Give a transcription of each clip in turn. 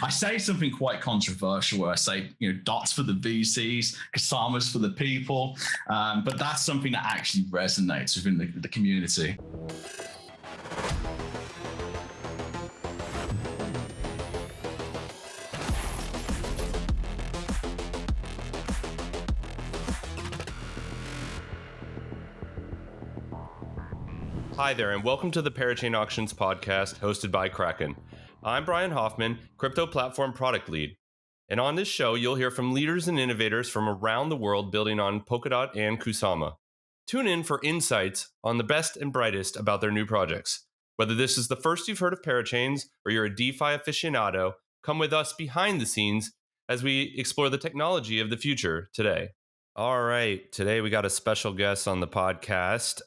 I say something quite controversial where I say, dots for the VCs, Kusamas for the people. But that's something that actually resonates within the community. Hi there, and welcome to the Parachain Auctions podcast hosted by Kraken. I'm Brian Hoffman, crypto platform product lead. And on this show, you'll hear from leaders and innovators from around the world building on Polkadot and Kusama. Tune in for insights on the best and brightest about their new projects. Whether this is the first you've heard of Parachains or you're a DeFi aficionado, come with us behind the scenes as we explore the technology of the future today. All right, today we got a special guest on the podcast.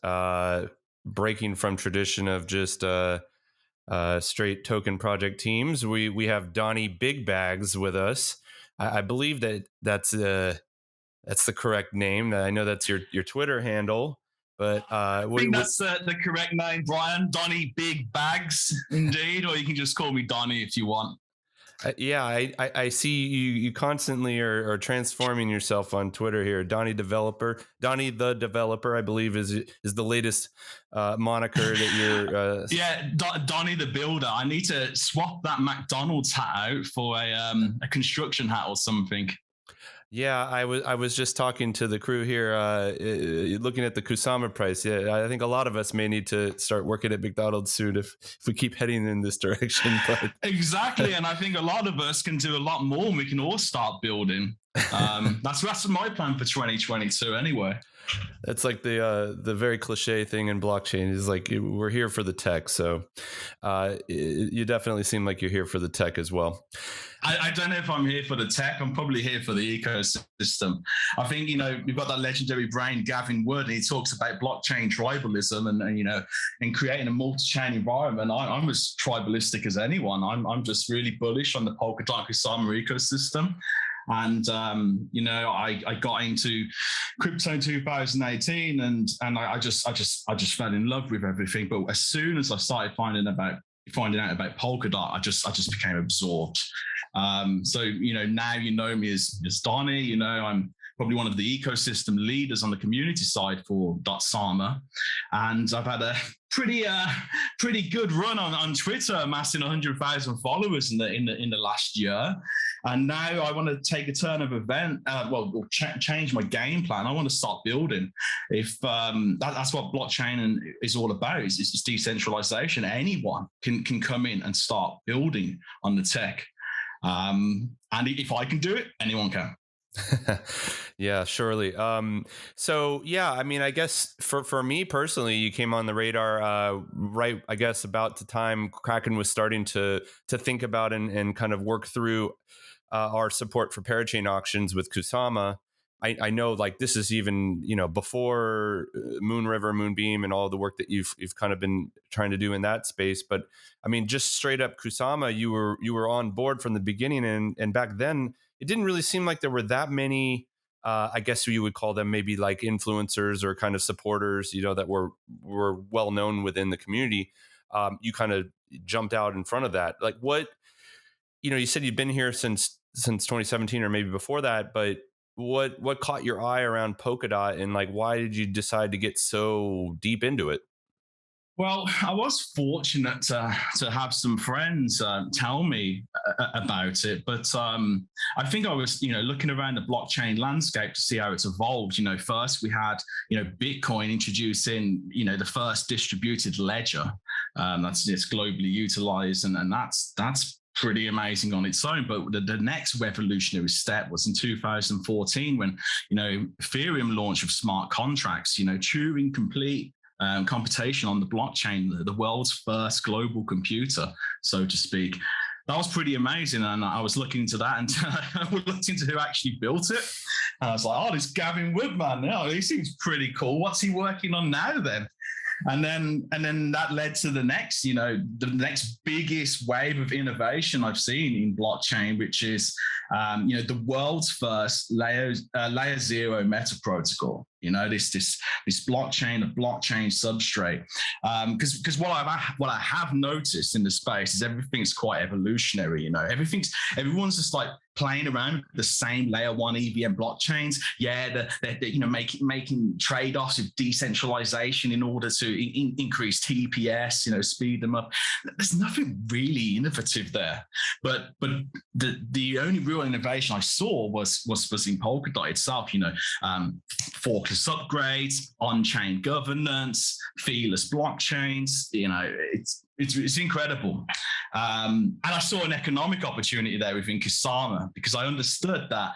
Breaking from tradition of just straight token project teams, we have Donniebigbags with us. I believe that's the correct name. I know that's your Twitter handle, but I think that's the correct name, Brian. Donniebigbags, indeed, or you can just call me Donnie if you want. I see you constantly are transforming yourself on Twitter here. Donnie the developer, I believe is the latest moniker that you're. Donnie the builder. I need to swap that McDonald's hat out for a construction hat or something. Yeah, I was just talking to the crew here, looking at the Kusama price. Yeah, I think a lot of us may need to start working at McDonald's soon if we keep heading in this direction. But exactly, and I think a lot of us can do a lot more, and we can all start building. That's my plan for 2022, anyway. That's like the very cliche thing in blockchain is like we're here for the tech. So you definitely seem like you're here for the tech as well. I don't know if I'm here for the tech. I'm probably here for the ecosystem. I think, we've got that legendary brain, Gavin Wood, and he talks about blockchain tribalism and creating a multi-chain environment. I'm as tribalistic as anyone. I'm just really bullish on the Polkadot Kusama ecosystem. And, I got into crypto in 2018 and I just fell in love with everything. But as soon as I started finding out about Polkadot, I just became absorbed. So now you know me as Donnie. I'm probably one of the ecosystem leaders on the community side for Dotsama, and I've had a pretty good run on Twitter, amassing 100,000 followers in the last year. And now I want to take a turn of event. Change my game plan. I want to start building. If that's what blockchain is all about, is decentralization. Anyone can come in and start building on the tech. And if I can do it, anyone can. Yeah, surely. I guess for me personally, you came on the radar right, I guess, about the time Kraken was starting to think about and kind of work through our support for Parachain auctions with Kusama. I know, like, this is even before Moonriver and Moonbeam and all the work that you've kind of been trying to do in that space. But I mean, just straight up Kusama, you were on board from the beginning, and back then it didn't really seem like there were that many. I guess you would call them maybe like influencers or kind of supporters, that were well known within the community. You kind of jumped out in front of that. Like, what, you said you've been here since 2017 or maybe before that, but what caught your eye around Polkadot, and like, why did you decide to get so deep into it? Well, I was fortunate to have some friends tell me about it, but I think I was, looking around the blockchain landscape to see how it's evolved. First we had, Bitcoin introducing, the first distributed ledger that's globally utilized, and that's pretty amazing on its own. But the next revolutionary step was in 2014 when, Ethereum launched of smart contracts, Turing complete computation on the blockchain, the world's first global computer, so to speak. That was pretty amazing. And I was looking into that, and I looked into who actually built it. And I was like, oh, this Gavin Wood, man, he seems pretty cool. What's he working on now then? And then that led to the next, the next biggest wave of innovation I've seen in blockchain, which is the world's first layer zero meta protocol. This blockchain, a blockchain substrate. Because what I have noticed in the space is everything's quite evolutionary. Everyone's just like playing around with the same layer one EVM blockchains. Yeah, they're making trade-offs with decentralization in order to increase TPS, speed them up. There's nothing really innovative there. But the only real innovation I saw was in Polkadot itself. Forkless upgrades, on-chain governance, feeless blockchains. It's incredible. And I saw an economic opportunity there within Kusama, because I understood that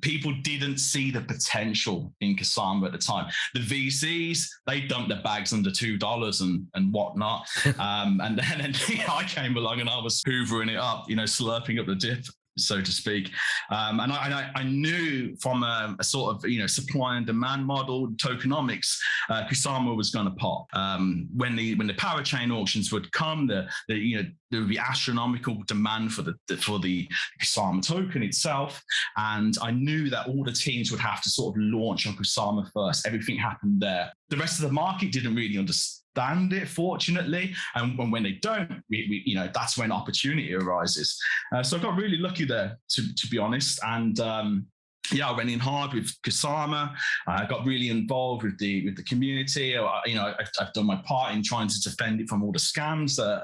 people didn't see the potential in Kusama at the time. The VCs, they dumped their bags under $2 and whatnot. And then I came along and I was hoovering it up, slurping up the dip, so to speak. And I knew from a sort of, supply and demand model, tokenomics, Kusama was going to pop. When the Parachain auctions would come, there would be astronomical demand for the Kusama token itself. And I knew that all the teams would have to sort of launch on Kusama first. Everything happened there. The rest of the market didn't really understand it, fortunately, and when they don't, we that's when opportunity arises. So I got really lucky there, to be honest, and I went in hard with Kusama. I got really involved with the community. I've done my part in trying to defend it from all the scams that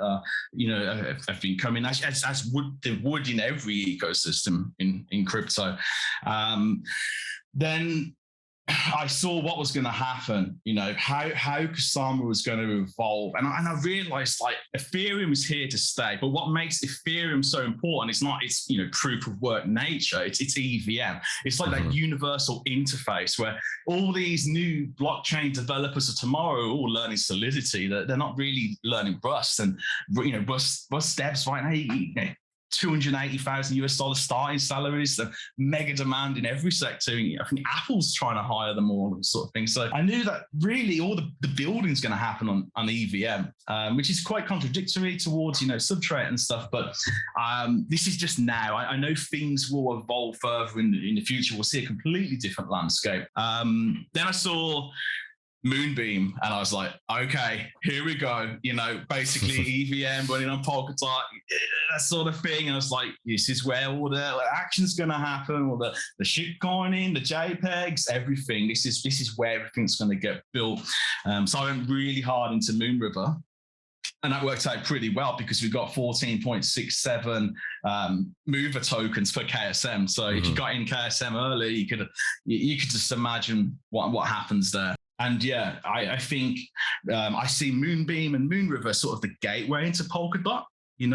have been coming, as would in every ecosystem in crypto. Then I saw what was going to happen, how Kusama was going to evolve. And I realized, like, Ethereum is here to stay. But what makes Ethereum so important is not its, proof of work nature. It's EVM. It's like that universal interface where all these new blockchain developers of tomorrow are all learning Solidity. They're not really learning Rust. And, Rust devs right now, $280,000 starting salaries, the mega demand in every sector. I think Apple's trying to hire them all, sort of thing. So I knew that really all the building's going to happen on EVM, which is quite contradictory towards, substrate and stuff. But this is just now. I know things will evolve further in the future. We'll see a completely different landscape. Then I saw Moonbeam, and I was like, okay, here we go. Basically EVM running on Polkadot, that sort of thing. And I was like, this is where all the action's going to happen, all the shitcoining, the JPEGs, everything. This is where everything's going to get built. So I went really hard into Moonriver. And that worked out pretty well because we got 14.67 mover tokens for KSM. So if you got in KSM early, you could just imagine what happens there. And yeah, I think I see Moonbeam and Moonriver sort of the gateway into Polkadot. You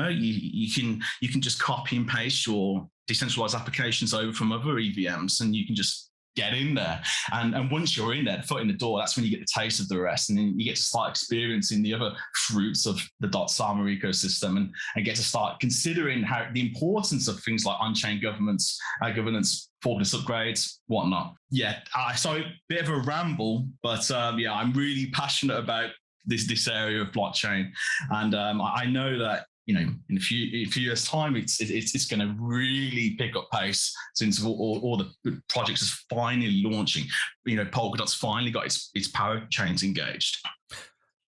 can just copy and paste your decentralized applications over from other EVMs, and you can just get in there. And once you're in there, foot in the door, that's when you get the taste of the rest. And then you get to start experiencing the other fruits of the Dotsama ecosystem and get to start considering how the importance of things like on-chain governance, forkless upgrades, whatnot. Yeah, so a bit of a ramble, but I'm really passionate about this area of blockchain. And I know that in a few years' time, it's going to really pick up pace since all the projects is finally launching. Polkadot's finally got its parachains engaged.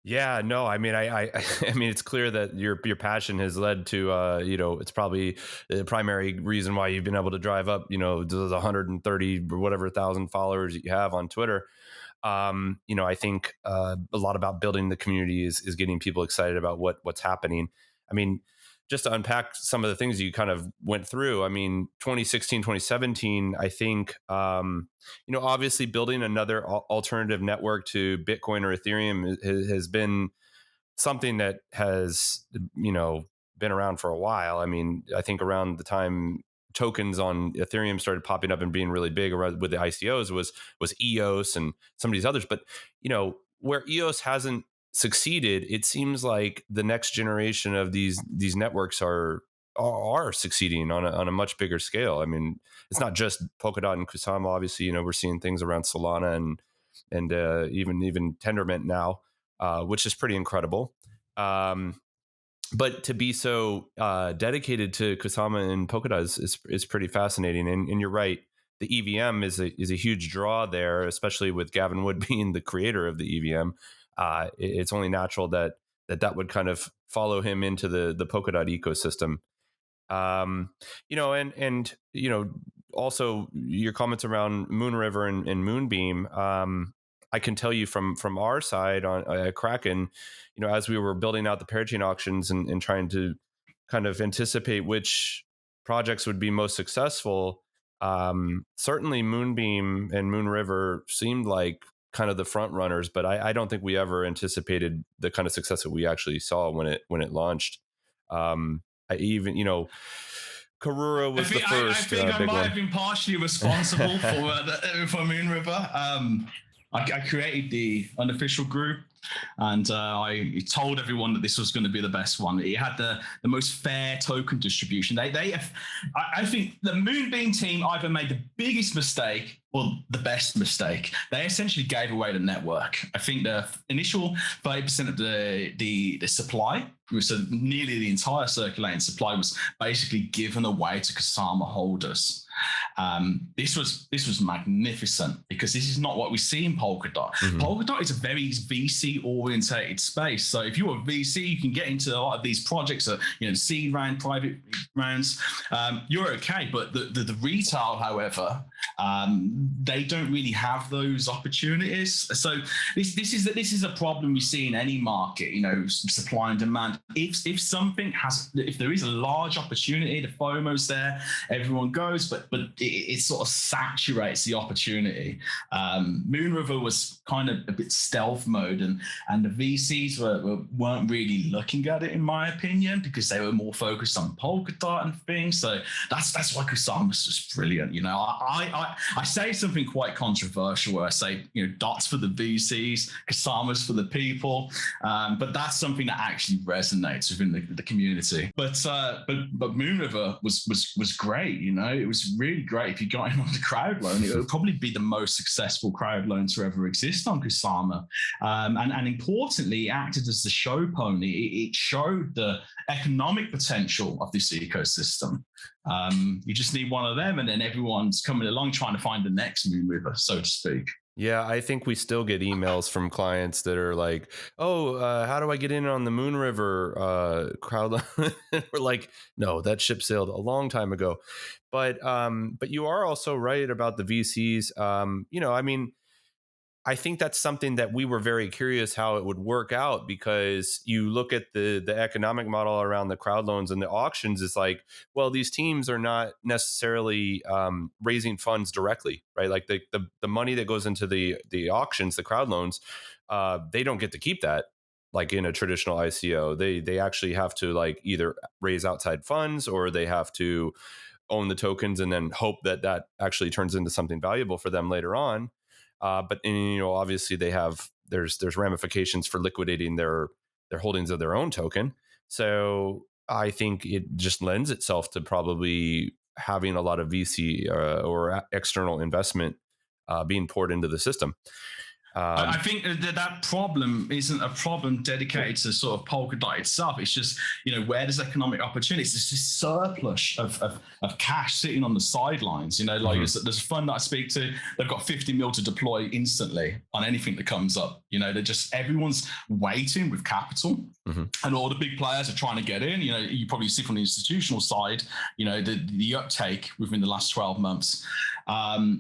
Yeah, no, I mean, I mean, it's clear that your passion has led to, it's probably the primary reason why you've been able to drive up, those 130 or whatever thousand followers that you have on Twitter. I think a lot about building the community is getting people excited about what's happening. I mean, just to unpack some of the things you kind of went through, I mean, 2016, 2017, I think, obviously building another alternative network to Bitcoin or Ethereum has been something that has, been around for a while. I mean, I think around the time tokens on Ethereum started popping up and being really big around with the ICOs was EOS and some of these others. But, where EOS hasn't succeeded, it seems like the next generation of these networks are succeeding on a much bigger scale. I mean, it's not just Polkadot and Kusama. Obviously, we're seeing things around Solana and even Tendermint now, which is pretty incredible. but to be so dedicated to Kusama and Polkadot is pretty fascinating. And you're right, the EVM is a huge draw there, especially with Gavin Wood being the creator of the EVM. It's only natural that would kind of follow him into the Polkadot ecosystem. Also your comments around Moonriver and Moonbeam. I can tell you from our side on Kraken, as we were building out the Parachain auctions and trying to kind of anticipate which projects would be most successful, certainly Moonbeam and Moonriver seemed like kind of the front runners, but I don't think we ever anticipated the kind of success that we actually saw when it launched. I even, Karura was the first. I think I might have been partially responsible for Moonriver. I created the unofficial group, and I told everyone that this was going to be the best one. It had the most fair token distribution. I think the Moonbeam team either made the biggest mistake or the best mistake. They essentially gave away the network. I think the initial 30% of the supply, so nearly the entire circulating supply, was basically given away to Kusama holders. This was magnificent, because this is not what we see in Polkadot. Mm-hmm. Polkadot is a very VC orientated space. So if you're a VC, you can get into a lot of these projects, seed round, private rounds. You're okay, but the retail, however, they don't really have those opportunities. So this is a problem we see in any market. Supply and demand. If there is a large opportunity, the FOMO's there, everyone goes, but it sort of saturates the opportunity. Moonriver was kind of a bit stealth mode, and the VCs weren't really looking at it, in my opinion, because they were more focused on Polkadot and things. So that's why Kusama was just brilliant. I say something quite controversial where I say, Dots for the VCs, Kusama's for the people, but that's something that actually resonates within the community. But Moonriver was great. It was really great. If you got in on the crowd loan, it would probably be the most successful crowd loan to ever exist on Kusama. And importantly, it acted as the show pony. It showed the economic potential of this ecosystem. You just need one of them, and then everyone's coming along trying to find the next Moonriver, so to speak. Yeah, I think we still get emails from clients that are like, "Oh, how do I get in on the Moonriver crowd?" We're like, "No, that ship sailed a long time ago." But you are also right about the VCs. I think that's something that we were very curious how it would work out, because you look at the economic model around the crowd loans and the auctions. It's like, well, these teams are not necessarily raising funds directly, right? Like the money that goes into the auctions, the crowd loans, they don't get to keep that like in a traditional ICO. They actually have to like either raise outside funds, or they have to own the tokens and then hope that actually turns into something valuable for them later on. But obviously there's ramifications for liquidating their holdings of their own token. So I think it just lends itself to probably having a lot of VC or external investment being poured into the system. I think that problem isn't a problem dedicated to sort of Polkadot itself. It's just, where there's economic opportunities, there's this surplus of cash sitting on the sidelines. There's a fund that I speak to, they've got 50 mil to deploy instantly on anything that comes up. Everyone's waiting with capital, and all the big players are trying to get in. You probably see from the institutional side, the uptake within the last 12 months.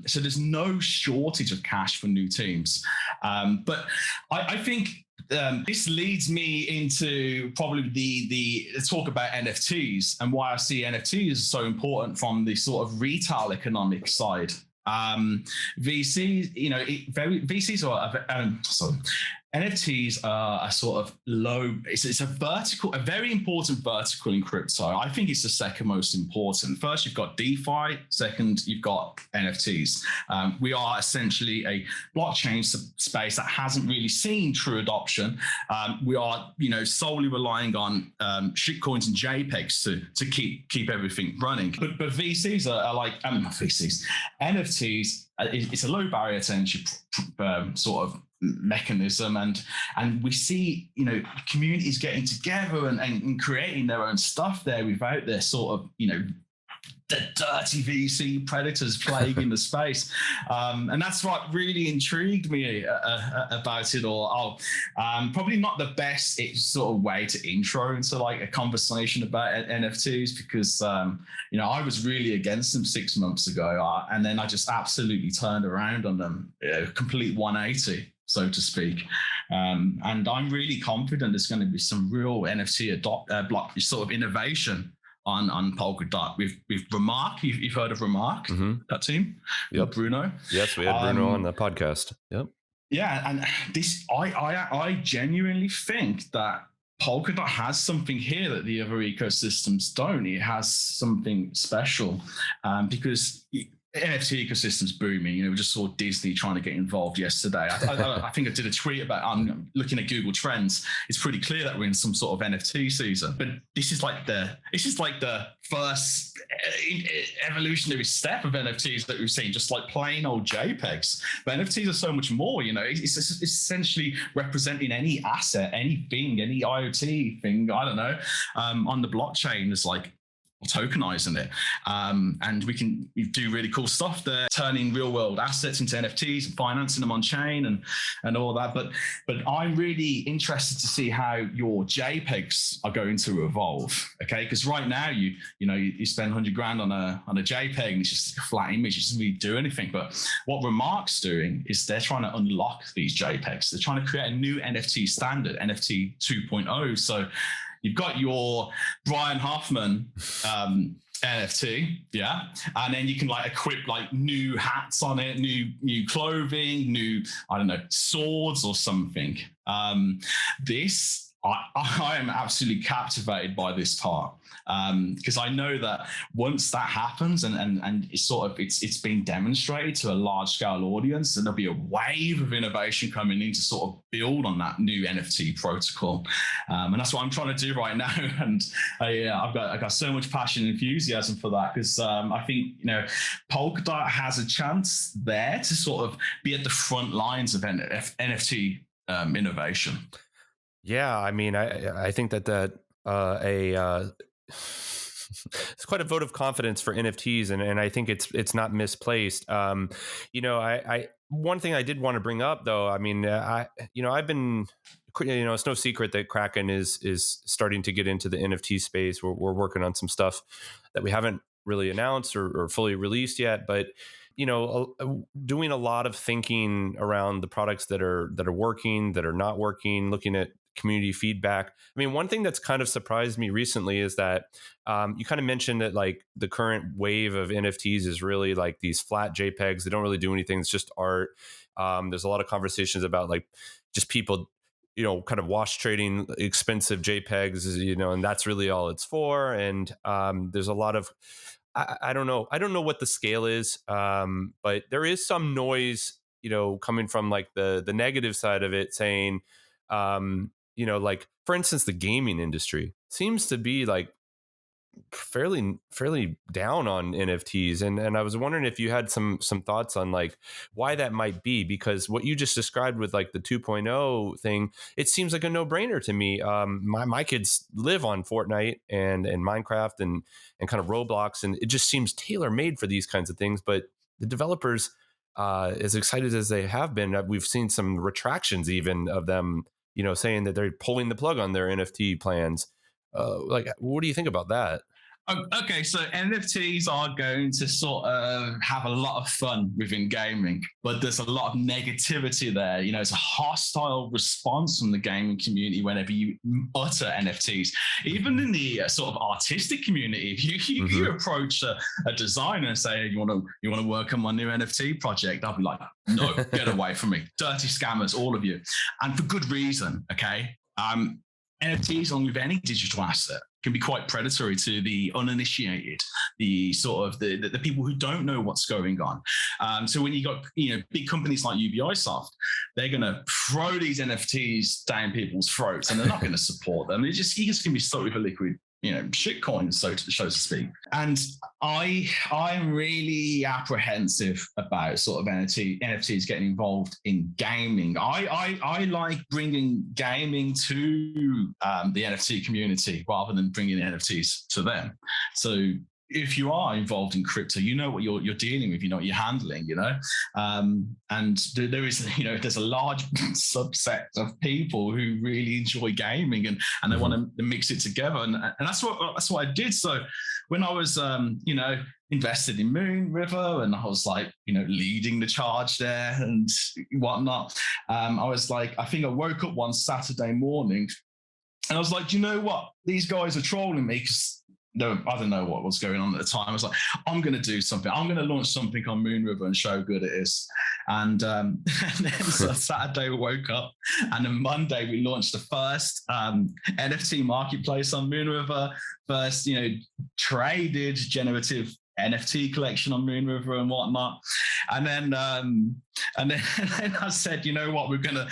So there's no shortage of cash for new teams. But I think this leads me into probably the talk about NFTs and why I see NFTs as so important from the sort of retail economic side. VCs, VCs are NFTs are a sort of low. It's a very important vertical in crypto. I think it's the second most important. First, you've got DeFi. Second, you've got NFTs. We are essentially a blockchain space that hasn't really seen true adoption. We are, solely relying on shitcoins and JPEGs to keep everything running. But VCs are like not VCs. NFTs. It's a low barrier to entry sort of mechanism, and we see, you know, communities getting together and creating their own stuff there without their sort of, you know, the dirty VC predators plaguing the space. And that's what really intrigued me about it all. Probably not the best sort of way to intro into like a conversation about NFTs, because, you know, I was really against them 6 months ago. And then I just absolutely turned around on them, complete 180, so to speak. And I'm really confident there's going to be some real NFT block sort of innovation on Polkadot. With Remark, you've heard of Remark, that team? Yep. Bruno. Yes, we had Bruno on the podcast. Yep. Yeah, and this, I genuinely think that Polkadot has something here that the other ecosystems don't. It has something special, because NFT ecosystem's booming. You know, we just saw Disney trying to get involved yesterday. I think I did a tweet about, I'm looking at Google Trends. It's pretty clear that we're in some sort of NFT season. But this is like the first evolutionary step of NFTs that we've seen, just like plain old JPEGs. But NFTs are so much more. You know, it's essentially representing any asset, anything, any IoT thing, I don't know, on the blockchain is like tokenizing it, and we can do really cool stuff there, turning real world assets into NFTs and financing them on chain and all that. But I'm really interested to see how your JPEGs are going to evolve. Okay, because right now you spend $100,000 on a JPEG and it's just a flat image. It doesn't really do anything. But what Remark's doing is they're trying to unlock these JPEGs. They're trying to create a new NFT standard, NFT 2.0. So you've got your Brian Hoffman NFT, yeah, and then you can like equip like new hats on it, new clothing, new, I don't know, swords or something. I am absolutely captivated by this part, because I know that once that happens and it's been demonstrated to a large scale audience, and there'll be a wave of innovation coming in to sort of build on that new NFT protocol, and that's what I'm trying to do right now. And I've got so much passion and enthusiasm for that, because I think, you know, Polkadot has a chance there to sort of be at the front lines of NFT innovation. Yeah, I mean, I think that it's quite a vote of confidence for NFTs, and I think it's not misplaced. You know, I one thing I did want to bring up though, I mean, I've been, you know, it's no secret that Kraken is starting to get into the NFT space. We're working on some stuff that we haven't really announced or fully released yet, but you know, doing a lot of thinking around the products that are working, that are not working, looking at community feedback. I mean, one thing that's kind of surprised me recently is that you kind of mentioned that like the current wave of NFTs is really like these flat JPEGs. They don't really do anything. It's just art. There's a lot of conversations about like just people, you know, kind of wash trading expensive JPEGs, you know, and that's really all it's for. And there's a lot of, I don't know what the scale is, but there is some noise, you know, coming from like the negative side of it, saying, you know, like for instance, the gaming industry seems to be like fairly down on NFTs, and I was wondering if you had some thoughts on like why that might be, because what you just described with like the 2.0 thing, it seems like a no-brainer to me. My kids live on Fortnite and Minecraft and kind of Roblox, and it just seems tailor-made for these kinds of things. But the developers, as excited as they have been, we've seen some retractions even of them, you know, saying that they're pulling the plug on their NFT plans. Like, what do you think about that? Okay, so NFTs are going to sort of have a lot of fun within gaming, but there's a lot of negativity there. You know, it's a hostile response from the gaming community whenever you utter NFTs. Even in the sort of artistic community, if you approach a designer and say, you want to work on my new NFT project, I'll be like, no, get away from me. Dirty scammers, all of you. And for good reason, okay? NFTs, along with any digital asset, can be quite predatory to the uninitiated, the sort of the people who don't know what's going on. So when you got, you know, big companies like Ubisoft, they're going to throw these NFTs down people's throats, and they're not going to support them. You're just going to be stuck with a liquid shitcoins, so to speak. And I'm really apprehensive about sort of NFTs getting involved in gaming. I like bringing gaming to the NFT community rather than bringing NFTs to them. So if you are involved in crypto, you know what you're dealing with, you know what you're handling, and there is, there's a large subset of people who really enjoy gaming and they want to mix it together, and that's what I did. So when I was invested in Moonriver and I was like leading the charge there and whatnot, I was like, I think I woke up one Saturday morning and I was like, do you know what, these guys are trolling me because I don't know what was going on at the time. I was like, I'm going to do something. I'm going to launch something on Moonriver and show how good it is. And then so Saturday we woke up, and then Monday we launched the first NFT marketplace on Moonriver, first traded generative NFT collection on Moonriver and whatnot. And then I said, you know what, we're gonna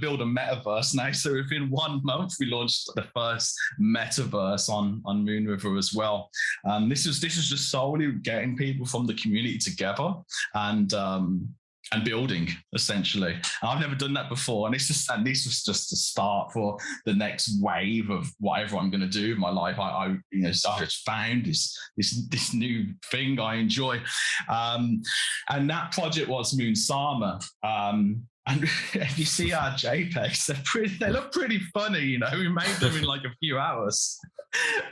build a metaverse now. So within 1 month, we launched the first metaverse on Moonriver as well. This was just solely getting people from the community together and building, essentially. I've never done that before, and this was just a start for the next wave of whatever I'm going to do in my life. I just found this new thing I enjoy, and that project was Moonsama. And if you see our JPEGs, they look pretty funny, we made them in like a few hours.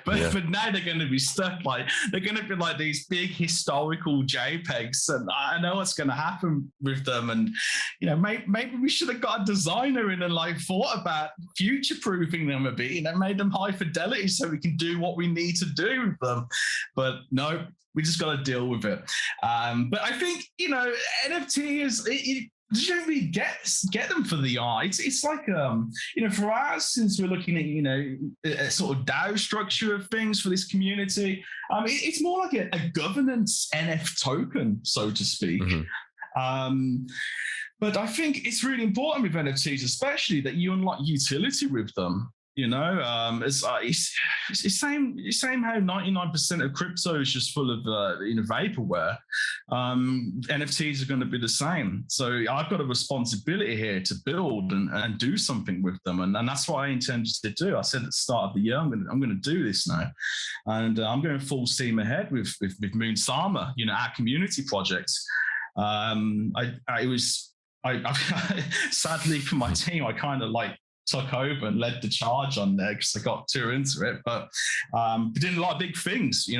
But now they're going to be stuck, like they're going to be like these big historical JPEGs, and I know what's going to happen with them. And maybe we should have got a designer in and like thought about future-proofing them a bit, made them high fidelity so we can do what we need to do with them. But no, we just got to deal with it. But I think NFT is. You don't really get them for the eye. It's like for us, since we're looking at a sort of DAO structure of things for this community, it's more like a governance NF token, so to speak. But I think it's really important with NFTs, especially that you unlock utility with them. It's the same how 99% of crypto is just full of vaporware. NFTs are going to be the same. So I've got a responsibility here to build and do something with them, and that's what I intended to do. I said at the start of the year, I'm going to do this now, and I'm going full steam ahead with Moonsama, our community project. Sadly for my team, I kind of like took over and led the charge on there because I got too into it. But we did a lot of big things. You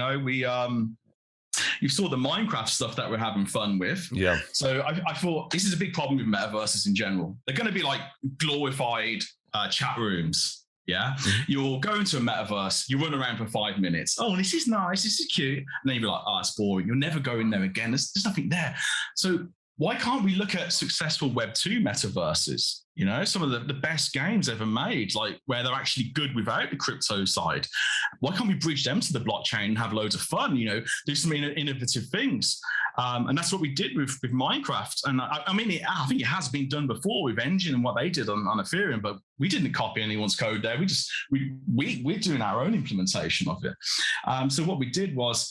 saw the Minecraft stuff that we're having fun with. Yeah. So I thought this is a big problem with metaverses in general. They're going to be like glorified chat rooms. Yeah. You'll go into a metaverse, you run around for 5 minutes. Oh, this is nice. This is cute. And then you'll be like, oh, it's boring. You'll never go in there again. There's nothing there. So why can't we look at successful Web2 metaverses? Some of the best games ever made, like where they're actually good without the crypto side. Why can't we bridge them to the blockchain and have loads of fun, do some innovative things? And that's what we did with Minecraft. And I think it has been done before with Engine and what they did on Ethereum, but we didn't copy anyone's code there. We're doing our own implementation of it. So what we did was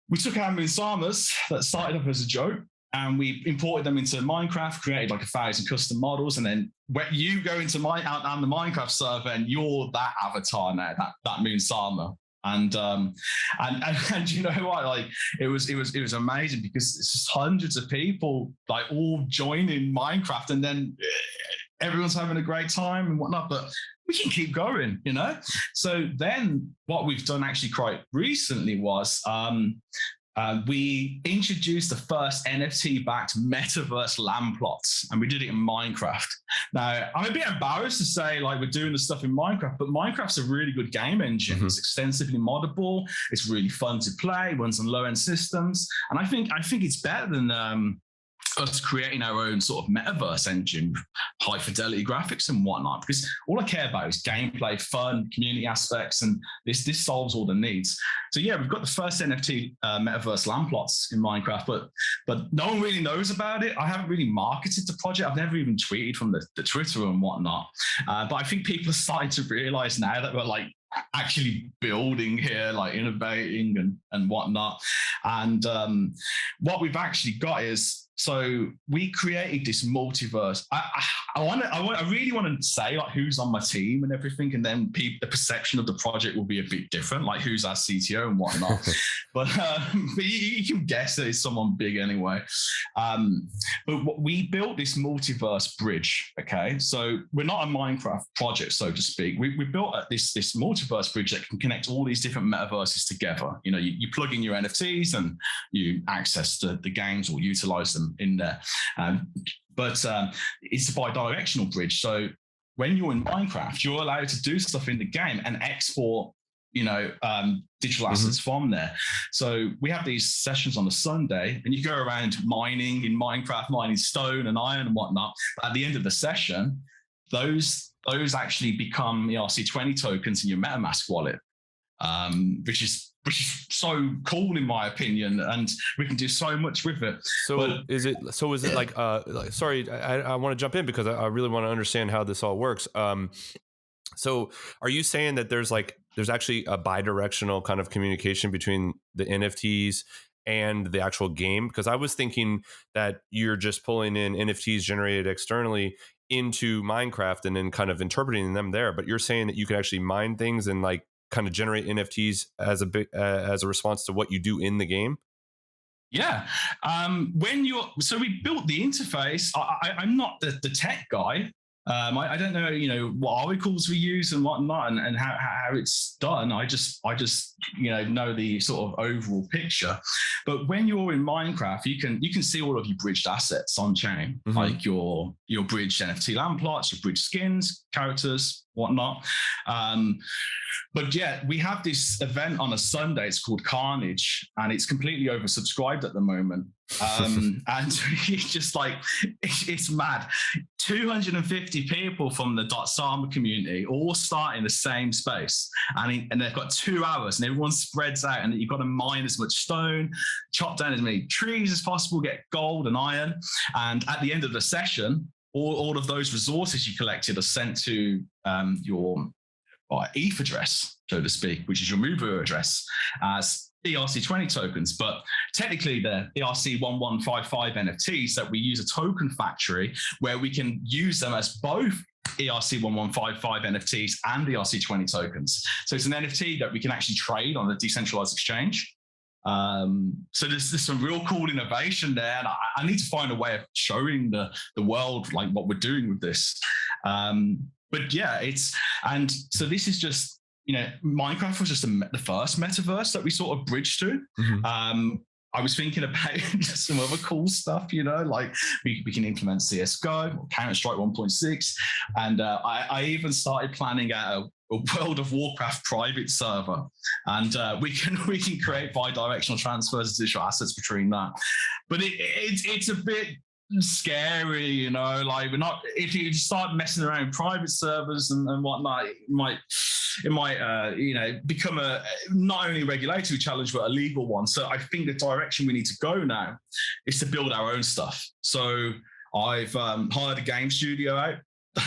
we took our Moonsamas that started off as a joke, and we imported them into Minecraft, created like 1,000 custom models, and then when you go into the Minecraft server and you're that avatar now, that Moonsama. And you know what? Like it was amazing because it's just hundreds of people like all joining Minecraft, and then everyone's having a great time and whatnot. But we can keep going, So then what we've done actually quite recently was we introduced the first NFT-backed metaverse land plots, and we did it in Minecraft. Now, I'm a bit embarrassed to say like we're doing the stuff in Minecraft, but Minecraft's a really good game engine. It's extensively moddable. It's really fun to play. Runs on low-end systems, and I think it's better than us creating our own sort of metaverse engine, high fidelity graphics and whatnot, because all I care about is gameplay, fun, community aspects, and this solves all the needs. So yeah, we've got the first NFT metaverse land plots in Minecraft, but no one really knows about it. I haven't really marketed the project. I've never even tweeted from the Twitter and whatnot. But I think people are starting to realize now that we're like actually building here, like innovating and whatnot. And what we've actually got is, so we created this multiverse. I really want to say like who's on my team and everything, and then the perception of the project will be a bit different, like who's our CTO and whatnot. but you can guess that it's someone big anyway. But we built this multiverse bridge. Okay, so we're not a Minecraft project, so to speak. We built this multiverse bridge that can connect all these different metaverses together. You know, you plug in your NFTs and you access the games or utilize them in there. But it's a bi-directional bridge. So when you're in Minecraft, you're allowed to do stuff in the game and export, digital assets from there. So we have these sessions on a Sunday, and you go around mining in Minecraft, mining stone and iron and whatnot. But at the end of the session, those actually become ERC20 tokens in your MetaMask wallet, which is so cool in my opinion, and we can do so much with it. Is it like sorry, I want to jump in because I really want to understand how this all works. So are you saying that there's actually a bi-directional kind of communication between the NFTs and the actual game? Because I was thinking that you're just pulling in NFTs generated externally into Minecraft and then kind of interpreting them there, but you're saying that you can actually mine things and like kind of generate NFTs as a response to what you do in the game? Yeah. So we built the interface. I'm not the tech guy. I don't know, what articles we use and whatnot and how it's done. I just know the sort of overall picture. But when you're in Minecraft, you can see all of your bridged assets on chain, like your bridged NFT land plots, your bridged skins, characters, whatnot. But yeah, we have this event on a Sunday. It's called Carnage, and it's completely oversubscribed at the moment. And it's just like, it's mad. 250 people from the Dotsama community all start in the same space, and they've got 2 hours, and everyone spreads out, and you've got to mine as much stone, chop down as many trees as possible, get gold and iron, and at the end of the session, all of those resources you collected are sent to your ETH address, so to speak, which is your mover address, as ERC20 tokens. But technically, the ERC1155 NFTs that we use a token factory where we can use them as both ERC1155 NFTs and ERC20 tokens. So it's an NFT that we can actually trade on a decentralized exchange. So there's some real cool innovation there, and I need to find a way of showing the world like what we're doing with this. But yeah, so this is just, Minecraft was just the first metaverse that we sort of bridged to. I was thinking about some other cool stuff, like we can implement CSGO or Counter-Strike 1.6. And I even started planning out a World of Warcraft private server. And we can create bi-directional transfers of digital assets between that. But it's a bit scary, like we're not, if you start messing around with private servers and whatnot, it might become a not only a regulatory challenge but a legal one. So I think the direction we need to go now is to build our own stuff. So I've hired a game studio out,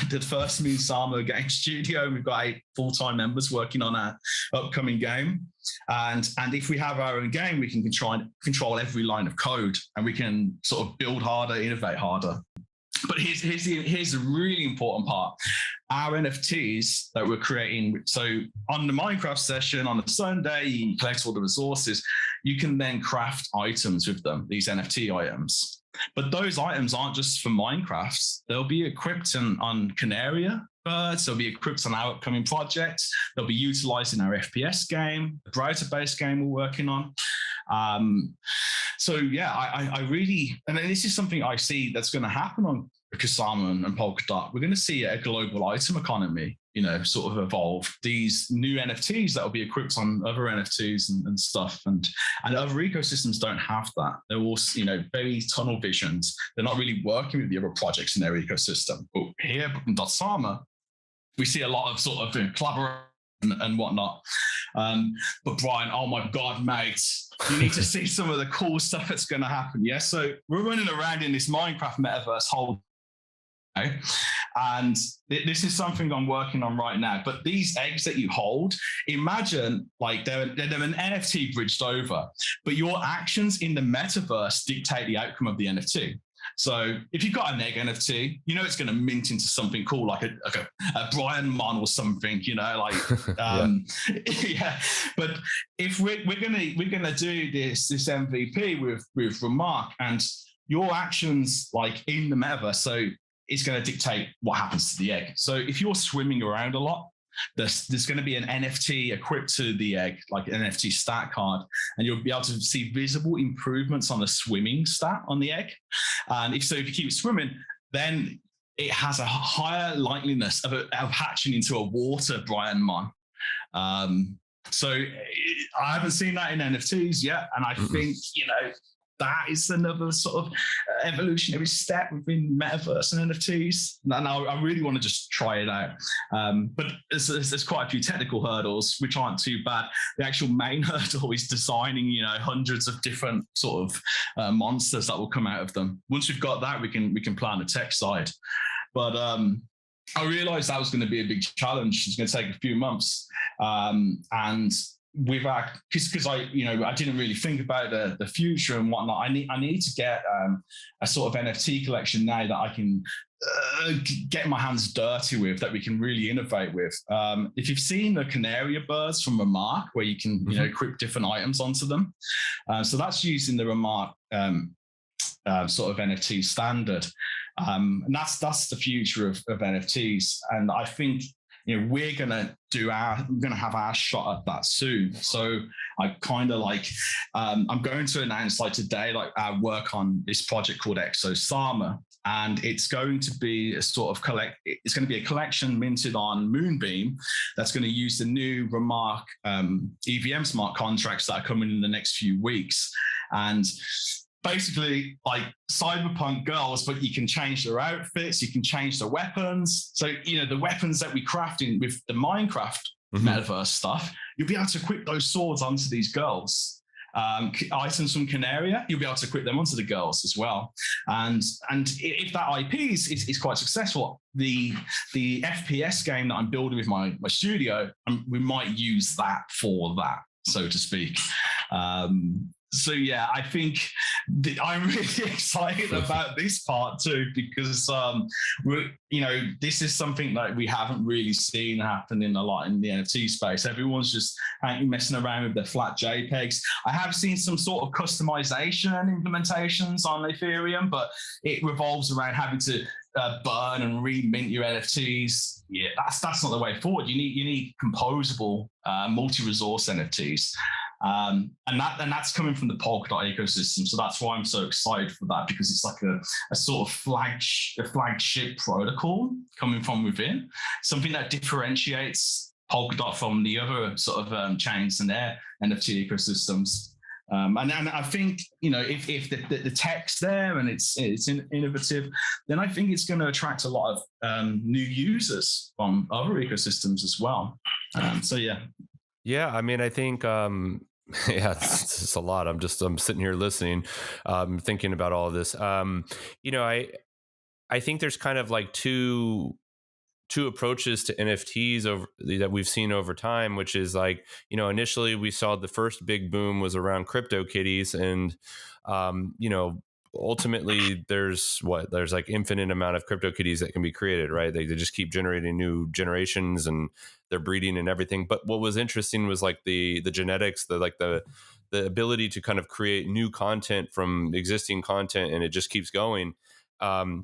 the first Moonsama game studio, and we've got 8 full-time members working on our upcoming game. And if we have our own game, we can control every line of code, and we can sort of build harder, innovate harder. But here's the really important part. Our NFTs that we're creating, so on the Minecraft session on a Sunday, you collect all the resources, you can then craft items with them, these NFT items. But those items aren't just for Minecraft. They'll be equipped on Canaria birds. They'll be equipped on our upcoming projects. They'll be utilized in our FPS game, the browser-based game we're working on. So yeah, I really, and this is something I see that's going to happen on Kusama and Polkadot. We're going to see a global item economy, sort of evolve. These new NFTs that will be equipped on other NFTs and stuff, and other ecosystems don't have that. They're all, very tunnel visions. They're not really working with the other projects in their ecosystem. But here in Dotsama, we see a lot of sort of collaboration and whatnot. But Brian, oh my God, mate, you need to see some of the cool stuff that's going to happen. Yeah, so we're running around in this Minecraft metaverse whole Okay? And this is something I'm working on right now. But these eggs that you hold, imagine like they're an NFT bridged over, but your actions in the metaverse dictate the outcome of the NFT. So if you've got an egg NFT, you know it's going to mint into something cool, like a Brian Mon or something, you know, like yeah. But if we're gonna do this MVP with Remark, and your actions like in the metaverse, so it's going to dictate what happens to the egg. So if you're swimming around a lot, there's going to be an NFT equipped to the egg, like an NFT stat card, and you'll be able to see visible improvements on the swimming stat on the egg. And if you keep swimming, then it has a higher likeliness of hatching into a water Brian Mon. So I haven't seen that in NFTs yet, and I think that is another sort of evolutionary step within metaverse and NFTs. And I really want to just try it out. But there's quite a few technical hurdles, which aren't too bad. The actual main hurdle is designing, hundreds of different sort of monsters that will come out of them. Once we've got that, we can plan the tech side. But I realized that was going to be a big challenge. It's going to take a few months. And with because I didn't really think about the future and whatnot. I need to get a sort of NFT collection now that I can get my hands dirty with, that we can really innovate with. If you've seen the Canary birds from Remark, where you can equip different items onto them, so that's using the Remark sort of NFT standard, and that's the future of NFTs. And I think we're gonna have our shot at that soon. So I kind of I'm going to announce today our work on this project called Kusama, and it's going to be it's going to be a collection minted on Moonbeam that's going to use the new Remark EVM smart contracts that are coming in the next few weeks. And basically like cyberpunk girls, but you can change their outfits, you can change their weapons. So, the weapons that we craft in with the Minecraft metaverse stuff, you'll be able to equip those swords onto these girls. Items from Canaria, you'll be able to equip them onto the girls as well. And if that IP is quite successful, the FPS game that I'm building with my studio, we might use that for that, so to speak. So yeah, I think I'm really excited about this part too, because this is something that we haven't really seen happening a lot in the NFT space. Everyone's just messing around with their flat JPEGs. I have seen some sort of customization and implementations on Ethereum, but it revolves around having to burn and remint your NFTs. Yeah, that's not the way forward. You need composable, multi-resource NFTs. And that's coming from the Polkadot ecosystem. So that's why I'm so excited for that, because it's like a sort of flagship protocol coming from within, something that differentiates Polkadot from the other sort of chains and their NFT ecosystems. And I think, if the tech's there and it's innovative, then I think it's going to attract a lot of new users from other ecosystems as well. So yeah. Yeah, I mean, I think yeah, it's a lot. I'm sitting here listening, thinking about all of this. I think there's kind of like two approaches to NFTs that we've seen over time, which is like, initially we saw the first big boom was around CryptoKitties, and ultimately there's like infinite amount of CryptoKitties that can be created, right? They just keep generating new generations and they're breeding and everything. But what was interesting was like the genetics, the ability to kind of create new content from existing content, and it just keeps going,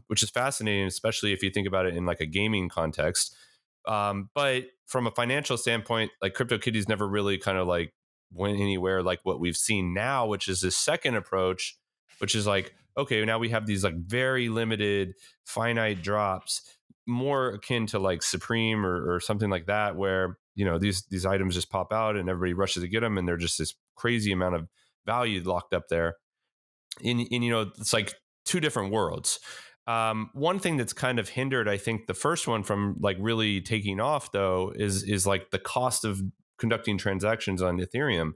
which is fascinating, especially if you think about it in like a gaming context. But from a financial standpoint, like CryptoKitties never really kind of like went anywhere like what we've seen now, which is this second approach, which is like, okay, now we have these like very limited finite drops, more akin to like Supreme or something like that, where, these items just pop out and everybody rushes to get them, and they're just this crazy amount of value locked up there. And it's like two different worlds. One thing that's kind of hindered, I think, the first one from like really taking off though, is like the cost of conducting transactions on Ethereum.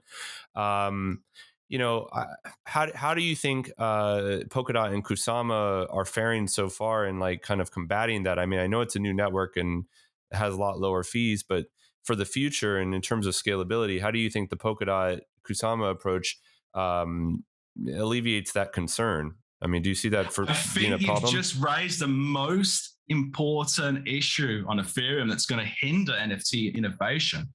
how do you think Polkadot and Kusama are faring so far in like kind of combating that? I mean, I know it's a new network and it has a lot lower fees, but for the future and in terms of scalability, how do you think the Polkadot Kusama approach alleviates that concern? I mean, do you see that for being a problem? I think you've just raised the most important issue on Ethereum that's going to hinder NFT innovation.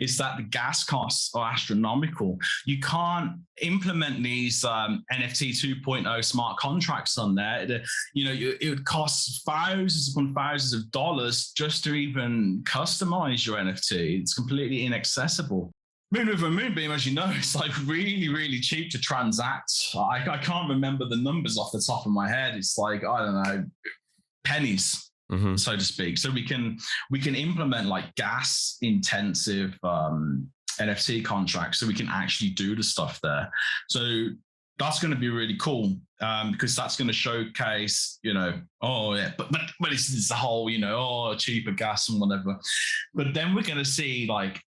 Is that the gas costs are astronomical. You can't implement these NFT 2.0 smart contracts on there. It would cost thousands upon thousands of dollars just to even customize your NFT. It's completely inaccessible. Moonriver and Moonbeam, as you know, it's like really, really cheap to transact. I can't remember the numbers off the top of my head. It's like, I don't know, pennies, so to speak. So we can implement like gas intensive NFT contracts so we can actually do the stuff there. So that's going to be really cool because that's going to showcase, but it's the whole, cheaper gas and whatever. But then we're going to see like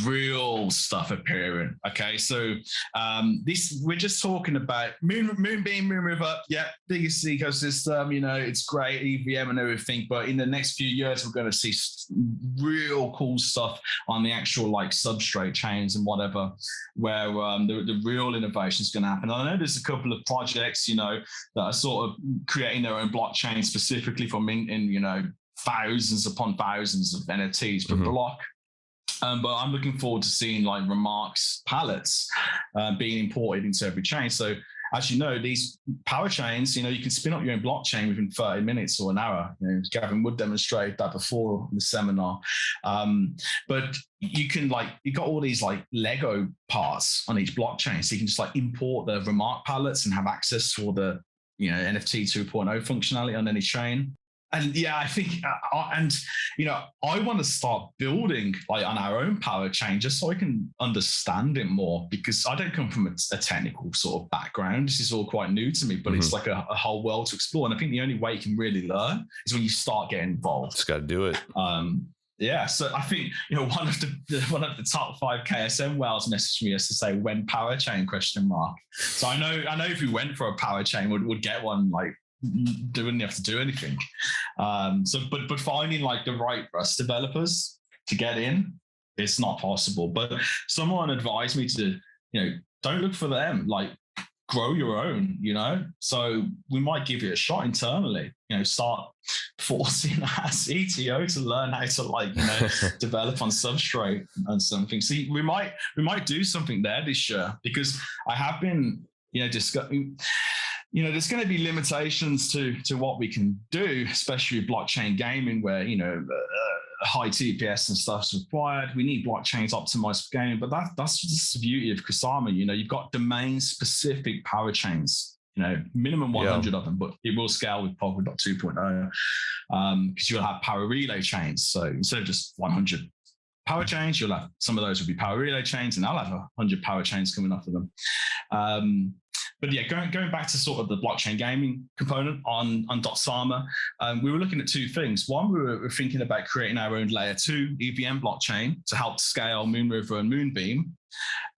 real stuff appearing. Okay, so we're just talking about Moonbeam, Moonriver, biggest ecosystem, it's great, EVM and everything, but in the next few years we're going to see real cool stuff on the actual like substrate chains and whatever, where the real innovation is going to happen. I know there's a couple of projects that are sort of creating their own blockchain specifically for minting thousands upon thousands of NFTs per block. But I'm looking forward to seeing like remarks palettes being imported into every chain. So as you know, these Parachains, you can spin up your own blockchain within 30 minutes or an hour. Gavin Wood demonstrated that before in the seminar. But you got all these like Lego parts on each blockchain. So you can just like import the remark palettes and have access for the NFT 2.0 functionality on any chain. And I think, I want to start building like on our own Parachain just so I can understand it more, because I don't come from a technical sort of background. This is all quite new to me, but it's like a whole world to explore. And I think the only way you can really learn is when you start getting involved. Just got to do it. So I think one of the top 5 KSM whales messaged me as to say when Parachain ? So I know if we went for a Parachain, would get one like. Wouldn't have to do anything. But finding like the right Rust developers to get in, it's not possible. But someone advised me to, don't look for them, like grow your own, So we might give it a shot internally, start forcing our CTO to learn how to develop on Substrate and something. See, we might do something there this year, because I have been, discussing. There's going to be limitations to what we can do, especially with blockchain gaming, where, high TPS and stuff's required. We need blockchains optimized for gaming, but that's just the beauty of Kusama. You've got domain-specific Parachains, minimum 100 of them, but it will scale with Polkadot 2.0 because you'll have power relay chains. So instead of just 100 power chains, you'll have some of those will be power relay chains, and I'll have 100 power chains coming off of them. But going back to sort of the blockchain gaming component on Dotsama, we were looking at 2 things. One, we were thinking about creating our own layer 2 EVM blockchain to help scale Moonriver and Moonbeam.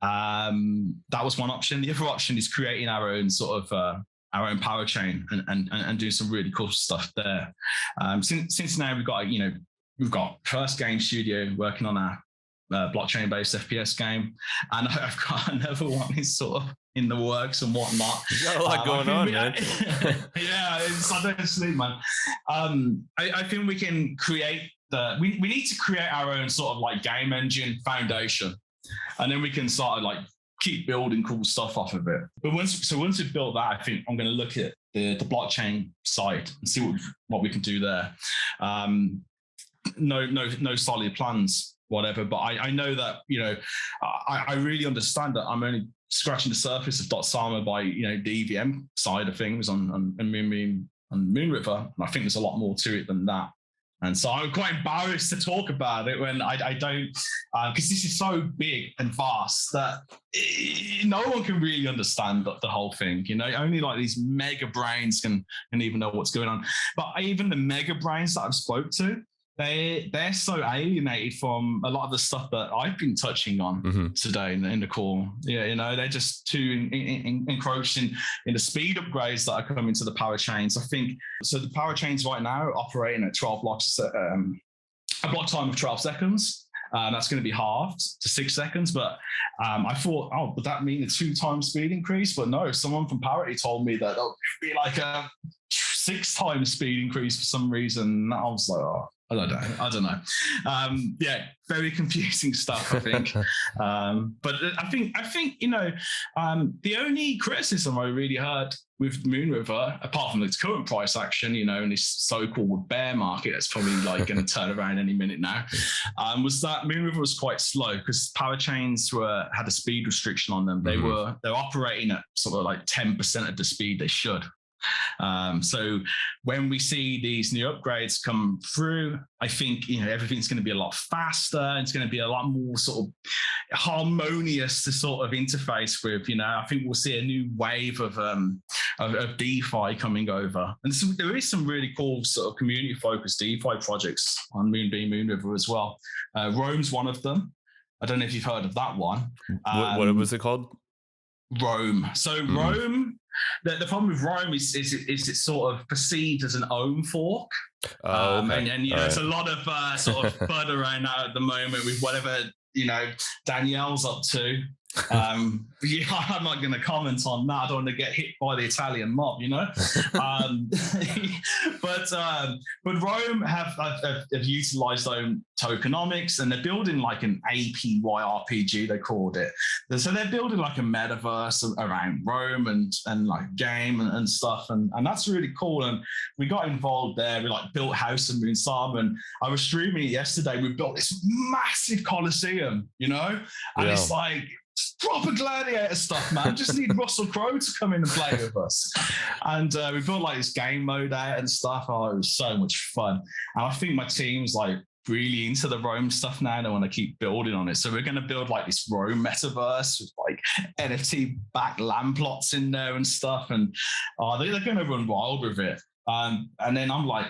That was one option. The other option is creating our own sort of our own power chain and do some really cool stuff there. Since now we've got First Game Studio working on our blockchain-based FPS game, and I've got another one is sort of in the works and whatnot. You got a lot going on, man. I don't sleep, man. I think we can create we need to create our own sort of like game engine foundation, and then we can sort of like keep building cool stuff off of it. But once we've built that, I think I'm going to look at the blockchain side and see what we can do there. No solid plans, whatever. But I know that, I really understand that I'm only scratching the surface of Dotsama by, the EVM side of things on Moonbeam and Moonriver. And I think there's a lot more to it than that. And so I'm quite embarrassed to talk about it when I don't, because this is so big and vast that no one can really understand the whole thing. Only like these mega brains can even know what's going on. But even the mega brains that I've spoke to, they're so alienated from a lot of the stuff that I've been touching on today in the call. Yeah, you know, they're just too encroached in the speed upgrades that are coming to the Parachains. I think so. The Parachains right now are operating at 12 blocks, a block time of 12 seconds. That's going to be halved to 6 seconds. But I thought, oh, would that mean a 2-time speed increase? But no, someone from Parity told me that it would be like a 6-time speed increase for some reason. I was like, oh, I don't know. Yeah, very confusing stuff, I think. But I think you know, the only criticism I really heard with Moonriver, apart from its current price action, you know, and this so-called bear market that's probably like going to turn around any minute now, was that Moonriver was quite slow because Parachains had a speed restriction on them. They're operating at sort of like 10% of the speed they should. So when we see these new upgrades come through, I think, you know, everything's going to be a lot faster. It's going to be a lot more sort of harmonious to sort of interface with. You know, I think we'll see a new wave of DeFi coming over, and there is some really cool sort of community-focused DeFi projects on Moonbeam, Moonriver as well. Rome's one of them. I don't know if you've heard of that one. What was it called? Rome. So Rome. The problem with Rome is it's sort of perceived as an ohm fork. Okay. And you know, there's a lot of sort of FUD around that at the moment with whatever, you know, Danielle's up to. Yeah, I'm not going to comment on that. I don't want to get hit by the Italian mob, you know. But Rome have utilized own tokenomics, and they're building like an APY RPG, they called it. So they're building like a metaverse around Rome and like game and stuff, and that's really cool. And we got involved there. We like built House and Moonsama, and I was streaming it yesterday. We built this massive Colosseum, you know, and it's like proper gladiator stuff, man. Just need Russell Crowe to come in and play with us. And we built like this game mode out and stuff. Oh, it was so much fun. And I think my team's like really into the Rome stuff now. They want to keep building on it. So we're going to build like this Rome metaverse with like NFT backed land plots in there and stuff. And they're going to run wild with it. And then I'm like,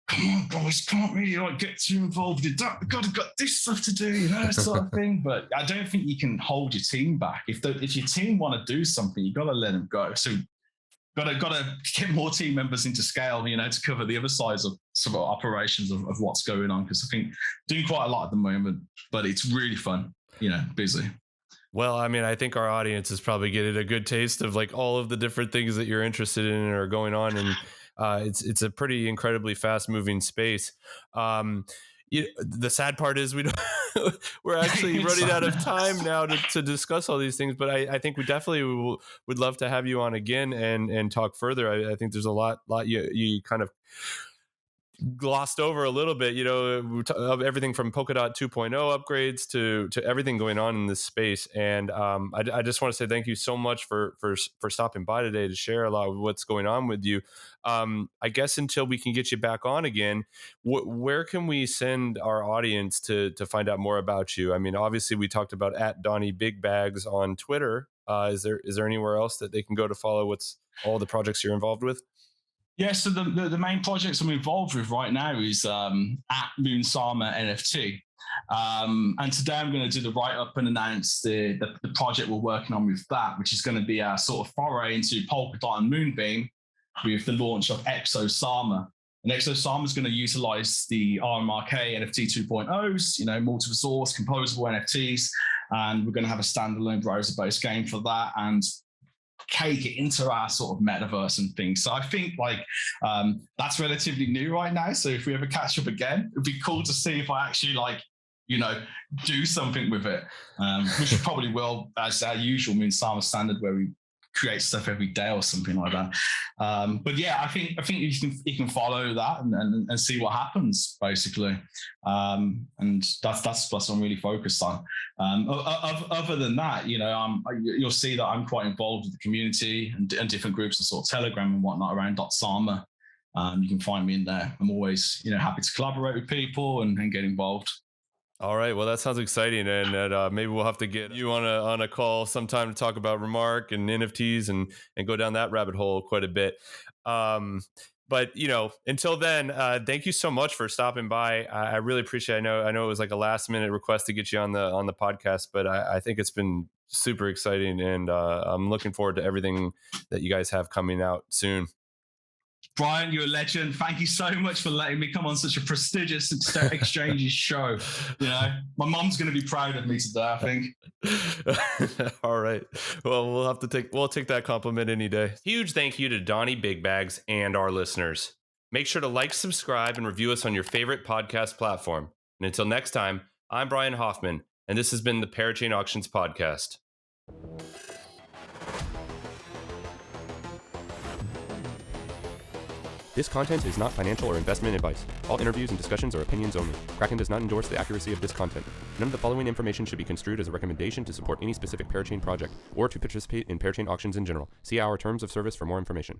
come on, guys, can't really like get too involved in that. We've got this stuff to do, you know, sort of thing. But I don't think you can hold your team back. If your team want to do something, you got to let them go. So got to get more team members into scale, you know, to cover the other sides of sort of operations of what's going on. Because I think doing quite a lot at the moment, but it's really fun, you know, busy. Well, I mean, I think our audience is probably getting a good taste of like all of the different things that you're interested in and are going on, and it's a pretty incredibly fast moving space. The sad part is we're actually running out of time now to discuss all these things, but I think we definitely would love to have you on again and talk further. I think there's a lot you kind of glossed over a little bit, you know, of everything from Polkadot 2.0 upgrades to everything going on in this space. And I just want to say thank you so much for stopping by today to share a lot of what's going on with you. I guess until we can get you back on again, where can we send our audience to find out more about you? I mean, obviously we talked about at Donniebigbags on Twitter. Is there anywhere else that they can go to follow all the projects you're involved with? Yeah, so the main projects I'm involved with right now is at Moonsama NFT. And today I'm going to do the write-up and announce the project we're working on with that, which is going to be a sort of foray into Polkadot and Moonbeam with the launch of Kusama. And Kusama is going to utilize the RMRK NFT 2.0s, you know, multi-resource, composable NFTs. And we're going to have a standalone browser-based game for that, and cake it into our sort of metaverse and things. So I think like that's relatively new right now. So if we ever catch up again, it'd be cool to see if I actually like, you know, do something with it, which we probably will, as our usual Moonsama standard, where we create stuff every day or something like that. But yeah, I think you can follow that and see what happens basically. And that's what I'm really focused on. Other than that, you know, you'll see that I'm quite involved with the community and different groups and sort of Telegram and whatnot around Dotsama. You can find me in there. I'm always, you know, happy to collaborate with people and get involved. All right. Well, that sounds exciting, and maybe we'll have to get you on a call sometime to talk about Remark and NFTs and go down that rabbit hole quite a bit. But until then, thank you so much for stopping by. I really appreciate it. I know it was like a last minute request to get you on the podcast, but I think it's been super exciting, and I'm looking forward to everything that you guys have coming out soon. Brian, you're a legend. Thank you so much for letting me come on such a prestigious exchanges show. My mom's going to be proud of me today, I think. All right. Well, we'll take that compliment any day. Huge thank you to Donniebigbags and our listeners. Make sure to like, subscribe, and review us on your favorite podcast platform. And until next time, I'm Brian Hoffman, and this has been the Parachain Auctions Podcast. This content is not financial or investment advice. All interviews and discussions are opinions only. Kraken does not endorse the accuracy of this content. None of the following information should be construed as a recommendation to support any specific Parachain project or to participate in Parachain auctions in general. See our terms of service for more information.